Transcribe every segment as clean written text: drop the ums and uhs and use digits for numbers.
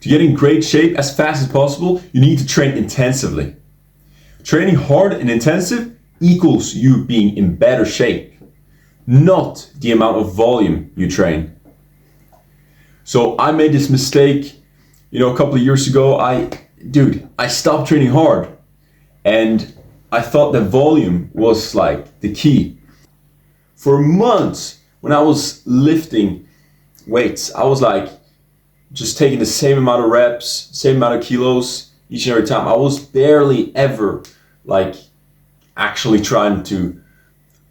To get in great shape as fast as possible, you need to train intensively. Training hard and intensive equals you being in better shape, not the amount of volume you train. So I made this mistake, a couple of years ago. I stopped training hard, and I thought that volume was like the key. For months, when I was lifting weights, I was like just taking the same amount of reps, same amount of kilos each and every time. I was barely ever like actually trying to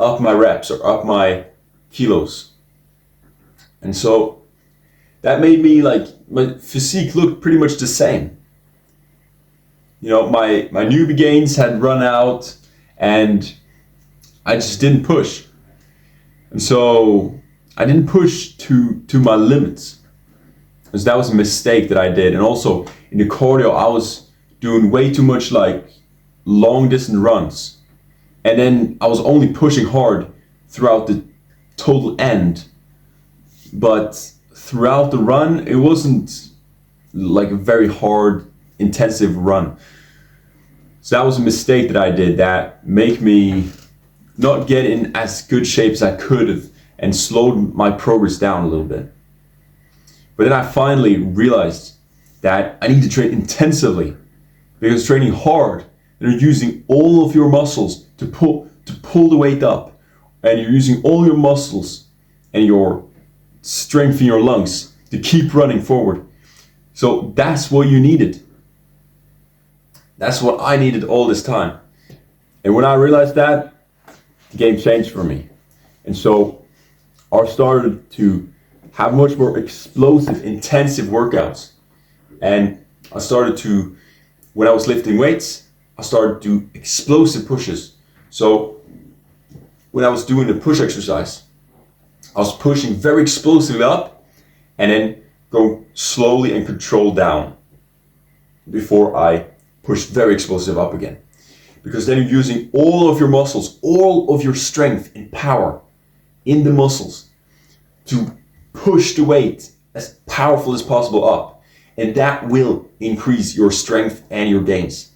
up my reps or up my kilos. And so that made me like, my physique looked pretty much the same. My newbie gains had run out and I just didn't push. And so I didn't push to my limits. Because that was a mistake that I did. And also in the cardio, I was doing way too much like long distance runs. And then I was only pushing hard throughout the total end. But throughout the run, it wasn't like a very hard, intensive run. So that was a mistake that I did that made me not get in as good shape as I could have and slowed my progress down a little bit. But then I finally realized that I need to train intensively, because training hard and you're using all of your muscles to pull the weight up, and you're using all your muscles and your strength in your lungs to keep running forward. So that's what you needed. That's what I needed all this time. And when I realized that, the game changed for me. And so I started to have much more explosive, intensive workouts. And I started to, when I was lifting weights, I started to do explosive pushes. So when I was doing the push exercise, I was pushing very explosively up and then go slowly and controlled down before I push very explosive up again. Because then you're using all of your muscles, all of your strength and power in the muscles to push the weight as powerful as possible up. And that will increase your strength and your gains.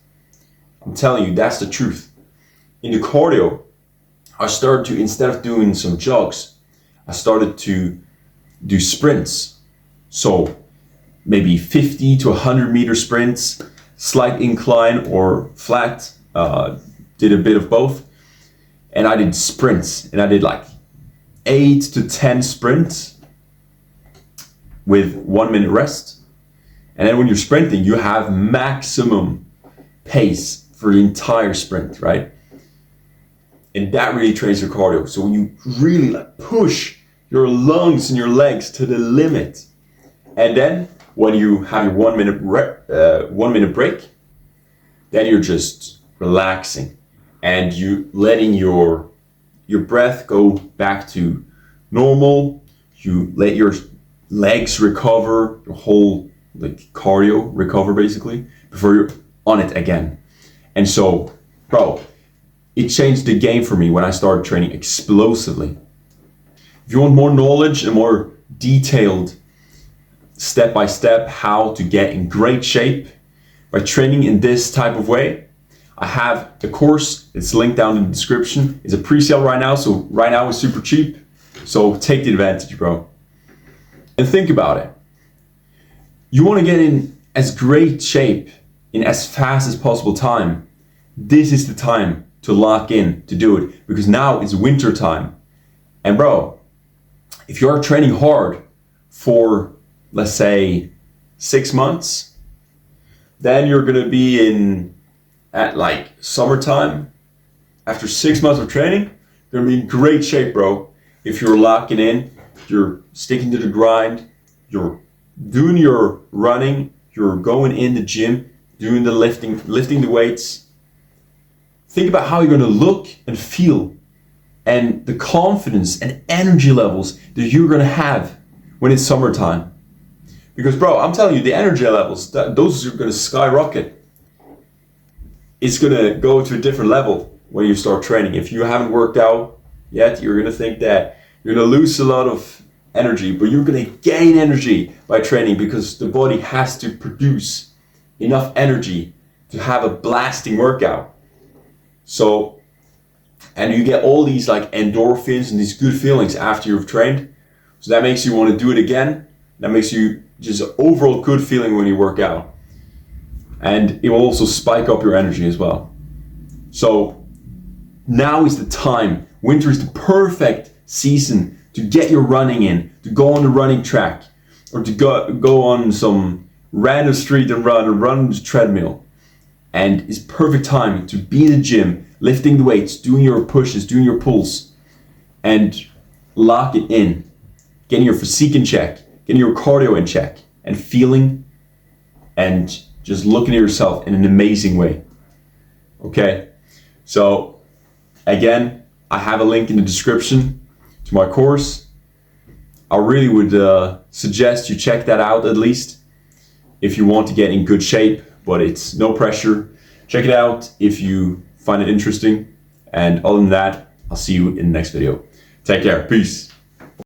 I'm telling you, that's the truth. In the cardio, I started to, instead of doing some jogs, I started to do sprints. So maybe 50 to 100 meter sprints, slight incline or flat, did a bit of both. And I did sprints, and I did like 8 to 10 sprints with 1 minute rest. And then when you're sprinting, you have maximum pace for the entire sprint, right? And that really trains your cardio. So when you really like push your lungs and your legs to the limit, and then when you have your 1 minute 1 minute break, then you're just relaxing and you letting your breath go back to normal. You let your legs recover, your whole like cardio recover basically before you're on it again. And so, bro, it changed the game for me when I started training explosively. If you want more knowledge and more detailed step-by-step how to get in great shape by training in this type of way, I have the course. It's linked down in the description. It's a pre-sale right now, so right now it's super cheap. So take the advantage, bro. And think about it. You want to get in as great shape in as fast as possible time. This is the time to lock in to do it, because now it's winter time. And bro, if you're training hard for, let's say, 6 months, then you're gonna be at like summertime. After 6 months of training, you're gonna be in great shape, bro. If you're locking in, you're sticking to the grind, you're doing your running, you're going in the gym, doing the lifting the weights. Think about how you're gonna look and feel, and the confidence and energy levels that you're gonna have when it's summertime. Because bro, I'm telling you, the energy levels, those are gonna skyrocket. It's gonna go to a different level when you start training. If you haven't worked out yet, you're gonna think that you're gonna lose a lot of energy, but you're gonna gain energy by training because the body has to produce enough energy to have a blasting workout. So, and you get all these like endorphins and these good feelings after you've trained. So that makes you want to do it again. That makes you just overall good feeling when you work out. And it will also spike up your energy as well. So now is the time. Winter is the perfect season to get your running in, to go on the running track, or to go on some random street and run, or run on the treadmill. And it's perfect time to be in the gym, lifting the weights, doing your pushes, doing your pulls, and lock it in. Getting your physique in check, getting your cardio in check, and feeling and just looking at yourself in an amazing way. Okay, so again, I have a link in the description to my course. I really would suggest you check that out at least if you want to get in good shape, but it's no pressure. Check it out if you find it interesting. And other than that, I'll see you in the next video. Take care. Peace.